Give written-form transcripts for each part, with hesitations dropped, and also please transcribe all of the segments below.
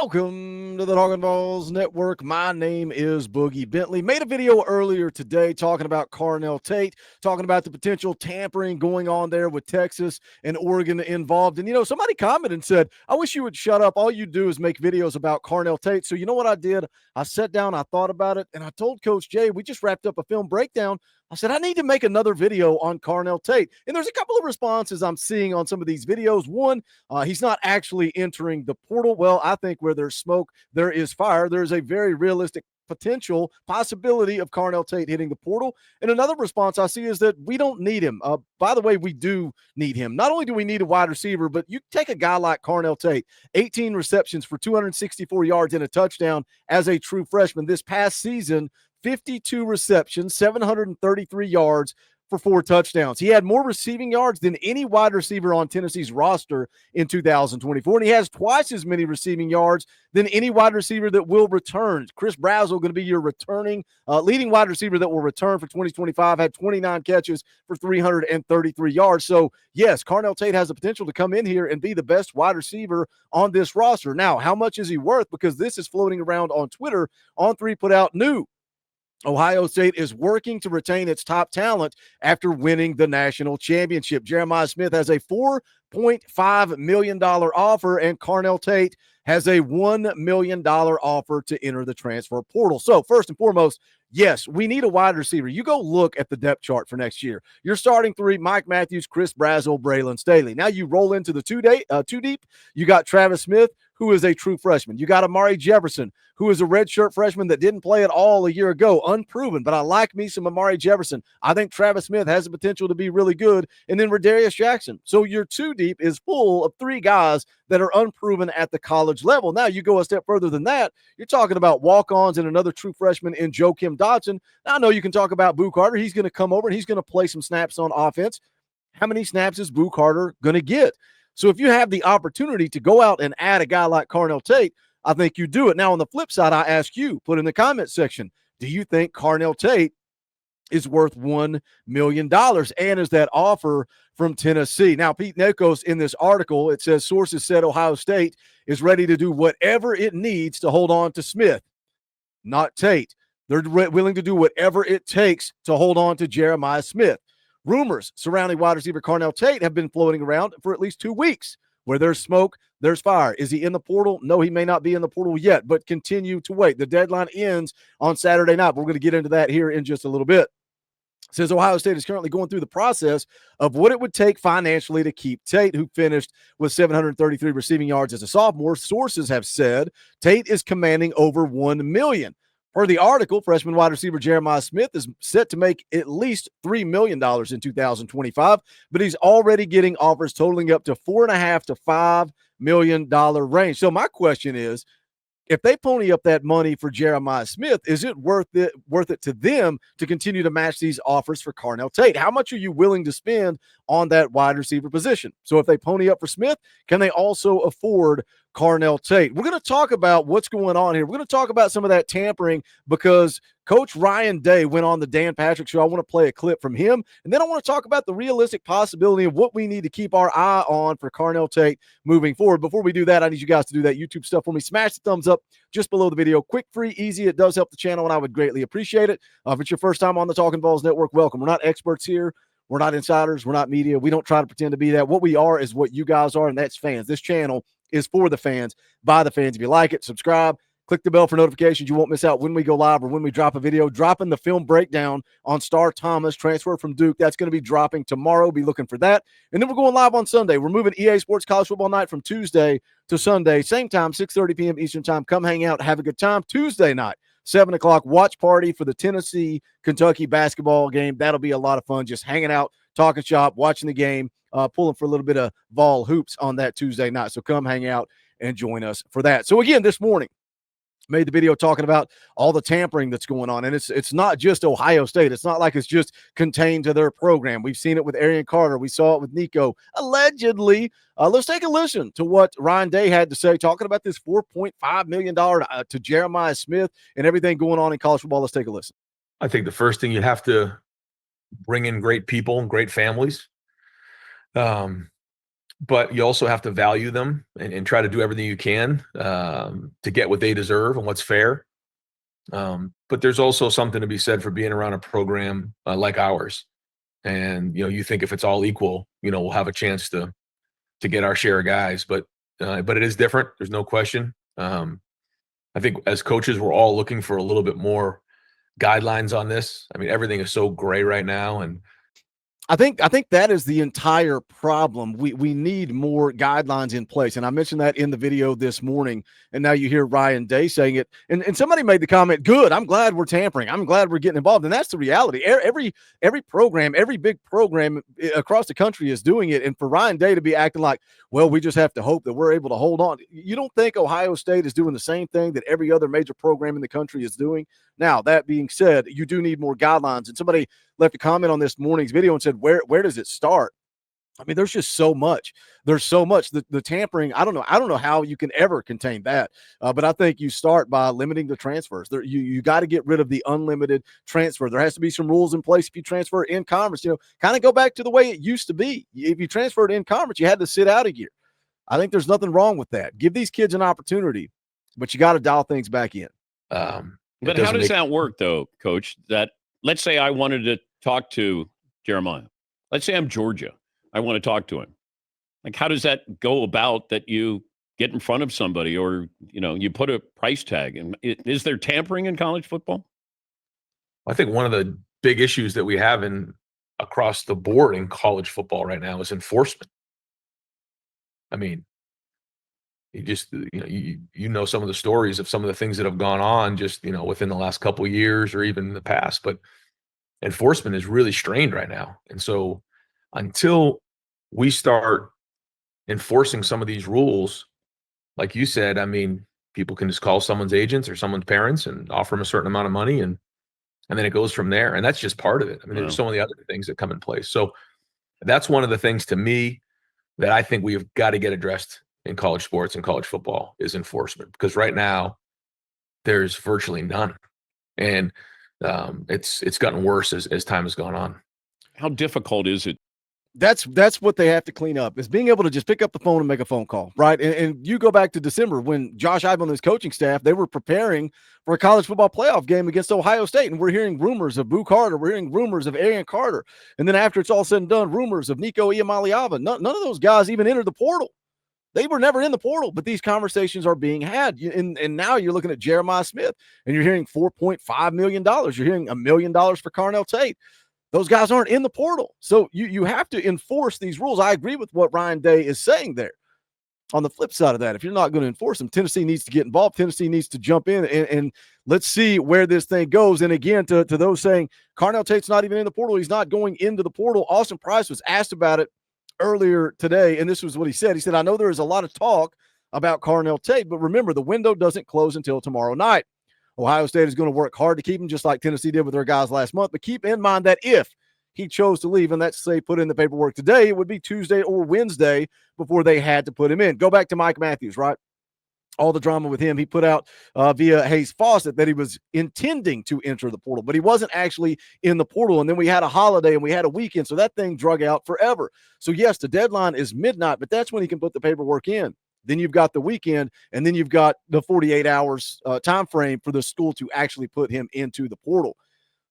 Welcome to the Talking Balls Network. My name is Boogie Bentley. Made a video earlier today talking about Carnell Tate, talking about the potential tampering going on there with Texas and Oregon involved. And, somebody commented and said, I wish you would shut up. All you do is make videos about Carnell Tate. So you know what I did? I sat down, I thought about it, and I told Coach Jay, we just wrapped up a film breakdown. I said, I need to make another video on Carnell Tate. And there's a couple of responses I'm seeing on some of these videos. One, he's not actually entering the portal. Well, I think where there's smoke, there is fire. There's a very realistic potential possibility of Carnell Tate hitting the portal. And another response I see is that we don't need him. By the way, we do need him. Not only do we need a wide receiver, but you take a guy like Carnell Tate, 18 receptions for 264 yards and a touchdown as a true freshman this past season, 52 receptions, 733 yards for 4 touchdowns. He had more receiving yards than any wide receiver on Tennessee's roster in 2024, and he has twice as many receiving yards than any wide receiver that will return. Chris Brazzell going to be your returning leading wide receiver that will return for 2025, had 29 catches for 333 yards. So, yes, Carnell Tate has the potential to come in here and be the best wide receiver on this roster. Now, how much is he worth? Because this is floating around on Twitter. On3 put out new. Ohio State is working to retain its top talent after winning the national championship. Jeremiah Smith has a $4.5 million offer, and Carnell Tate has a $1 million offer to enter the transfer portal. So, first and foremost, yes, we need a wide receiver. You go look at the depth chart for next year. You're starting 3, Mike Matthews, Chris Brazzell, Braylon Staley. Now you roll into the two deep. You got Travis Smith, who is a true freshman. You got Amari Jefferson, who is a redshirt freshman that didn't play at all a year ago, unproven, but I like me some Amari Jefferson. I think Travis Smith has the potential to be really good. And then Radarius Jackson. So your two deep is full of 3 guys that are unproven at the college level. Now you go a step further than that. You're talking about walk-ons and another true freshman in Joakim Dotson. Now I know you can talk about Boo Carter. He's going to come over and he's going to play some snaps on offense. How many snaps is Boo Carter going to get? So if you have the opportunity to go out and add a guy like Carnell Tate, I think you do it. Now, on the flip side, I ask you, put in the comment section, do you think Carnell Tate is worth $1 million? And is that offer from Tennessee? Now, Pete Nekos in this article, it says sources said Ohio State is ready to do whatever it needs to hold on to Smith, not Tate. They're willing to do whatever it takes to hold on to Jeremiah Smith. Rumors surrounding wide receiver Carnell Tate have been floating around for at least 2 weeks. Where there's smoke, there's fire. Is he in the portal? No, he may not be in the portal yet, but continue to wait. The deadline ends on Saturday night. We're going to get into that here in just a little bit. It says Ohio State is currently going through the process of what it would take financially to keep Tate, who finished with 733 receiving yards as a sophomore. Sources have said Tate is commanding over $1 million. Per the article, freshman wide receiver Jeremiah Smith is set to make at least $3 million in 2025, but he's already getting offers totaling up to $4.5 to $5 million range. So my question is, if they pony up that money for Jeremiah Smith, is it worth it to them to continue to match these offers for Carnell Tate? How much are you willing to spend on that wide receiver position? So if they pony up for Smith, can they also afford Carnell Tate? We're going to talk about what's going on here. We're going to talk about some of that tampering because Coach Ryan Day went on the Dan Patrick Show. I want to play a clip from him, and then I want to talk about the realistic possibility of what we need to keep our eye on for Carnell Tate moving forward. Before we do that, I need you guys to do that YouTube stuff for me. Smash the thumbs up just below the video. Quick, free, easy. It does help the channel, and I would greatly appreciate it. If it's your first time on the Talking Balls Network, welcome. We're not experts here. We're not insiders. We're not media. We don't try to pretend to be that. What we are is what you guys are, and that's fans. This channel is for the fans, by the fans. If you like it, subscribe. Click the bell for notifications. You won't miss out when we go live or when we drop a video. Dropping the film breakdown on Star Thomas, transfer from Duke. That's going to be dropping tomorrow. Be looking for that. And then we're going live on Sunday. We're moving EA Sports College Football Night from Tuesday to Sunday. Same time, 6:30 p.m. Eastern Time. Come hang out. Have a good time. Tuesday night, 7 o'clock, watch party for the Tennessee-Kentucky basketball game. That'll be a lot of fun. Just hanging out, talking shop, watching the game, pulling for a little bit of Vol hoops on that Tuesday night. So come hang out and join us for that. So again, this morning, made the video talking about all the tampering that's going on. And it's not just Ohio State. It's not like it's just contained to their program. We've seen it with Arian Carter. We saw it with Nico. Allegedly, let's take a listen to what Ryan Day had to say, talking about this $4.5 million to Jeremiah Smith and everything going on in college football. Let's take a listen. I think the first thing you have to bring in great people and great families. but you also have to value them and try to do everything you can to get what they deserve and what's fair. But there's also something to be said for being around a program like ours. And, you think if it's all equal, we'll have a chance to get our share of guys. But it is different. There's no question. I think as coaches, we're all looking for a little bit more guidelines on this. I mean, everything is so gray right now, and I think that is the entire problem. We need more guidelines in place. And I mentioned that in the video this morning. And now you hear Ryan Day saying it. And somebody made the comment, good, I'm glad we're tampering. I'm glad we're getting involved. And that's the reality. Every program, every big program across the country is doing it. And for Ryan Day to be acting like, well, we just have to hope that we're able to hold on. You don't think Ohio State is doing the same thing that every other major program in the country is doing? Now, that being said, you do need more guidelines. And somebody left a comment on this morning's video and said, where does it start? I mean, there's just so much. There's so much. The tampering, I don't know how you can ever contain that. But I think you start by limiting the transfers. You got to get rid of the unlimited transfer. There has to be some rules in place if you transfer in conference. Kind of go back to the way it used to be. If you transferred in conference, you had to sit out a year. I think there's nothing wrong with that. Give these kids an opportunity, but you got to dial things back in. But how does that work, though, Coach? That let's say I wanted to talk to Jeremiah. Let's say I'm Georgia. I want to talk to him. Like, how does that go about that you get in front of somebody or, you put a price tag? And is there tampering in college football? I think one of the big issues that we have across the board in college football right now is enforcement. I mean, you just, some of the stories of some of the things that have gone on just, within the last couple of years or even in the past, but enforcement is really strained right now. And so until we start enforcing some of these rules, like you said, I mean, people can just call someone's agents or someone's parents and offer them a certain amount of money and then it goes from there. And that's just part of it. I mean, there's so many other things that come in place. So that's one of the things to me that I think we've got to get addressed in college sports and college football is enforcement, because right now there's virtually none. And it's gotten worse as time has gone on. How difficult is it? That's what they have to clean up, is being able to just pick up the phone and make a phone call, right? And you go back to December when Josh Heupel and his coaching staff, they were preparing for a college football playoff game against Ohio State, and we're hearing rumors of Boo Carter, we're hearing rumors of Arian Carter, and then after it's all said and done, rumors of Nico Iamaleava. None of those guys even entered the portal. They were never in the portal, but these conversations are being had. And now you're looking at Jeremiah Smith, and you're hearing $4.5 million. You're hearing $1 million for Carnell Tate. Those guys aren't in the portal. So you have to enforce these rules. I agree with what Ryan Day is saying there. On the flip side of that, if you're not going to enforce them, Tennessee needs to get involved. Tennessee needs to jump in, and let's see where this thing goes. And again, to those saying Carnell Tate's not even in the portal, he's not going into the portal. Austin Price was asked about it earlier today, and this was what he said. He said, I know there is a lot of talk about Carnell Tate, but remember, the window doesn't close until tomorrow night. Ohio State is going to work hard to keep him, just like Tennessee did with their guys last month. But keep in mind that if he chose to leave, and let's say put in the paperwork today, it would be Tuesday or Wednesday before they had to put him in. Go back to Mike Matthews, right? All the drama with him. He put out via Hayes Fawcett that he was intending to enter the portal, but he wasn't actually in the portal. And then we had a holiday and we had a weekend, so that thing drug out forever. So yes, the deadline is midnight, but that's when he can put the paperwork in. Then you've got the weekend, and then you've got the 48 hours time frame for the school to actually put him into the portal.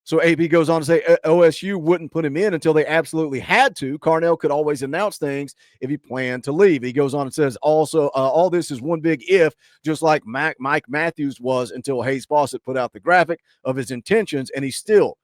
So AB goes on to say OSU wouldn't put him in until they absolutely had to. Carnell could always announce things if he planned to leave. He goes on and says also all this is one big if, just like Mike Matthews was until Hayes Fawcett put out the graphic of his intentions, and he still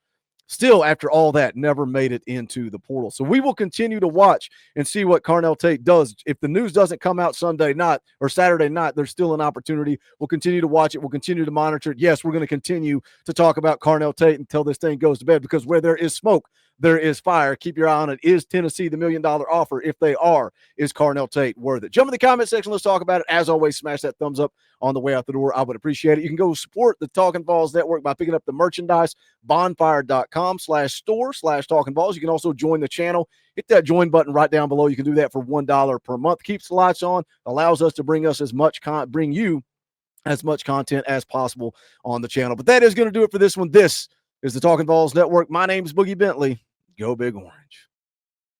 after all that never made it into the portal. So we will continue to watch and see what Carnell Tate does. If the news doesn't come out Sunday night or Saturday night, there's still an opportunity. We'll continue to watch it. We'll continue to monitor it. Yes, we're going to continue to talk about Carnell Tate until this thing goes to bed, because where there is smoke, there is fire. Keep your eye on it. Is Tennessee the $1 million offer? If they are, is Carnell Tate worth it? Jump in the comment section. Let's talk about it. As always, smash that thumbs up on the way out the door. I would appreciate it. You can go support the Talking Balls Network by picking up the merchandise, bonfire.com/store/Talking Balls. You can also join the channel. Hit that join button right down below. You can do that for $1 per month. Keeps the lights on, allows us to bring you as much content as possible on the channel. But that is going to do it for this one. This is the Talking Balls Network. My name is Boogie Bentley. Go Big Orange.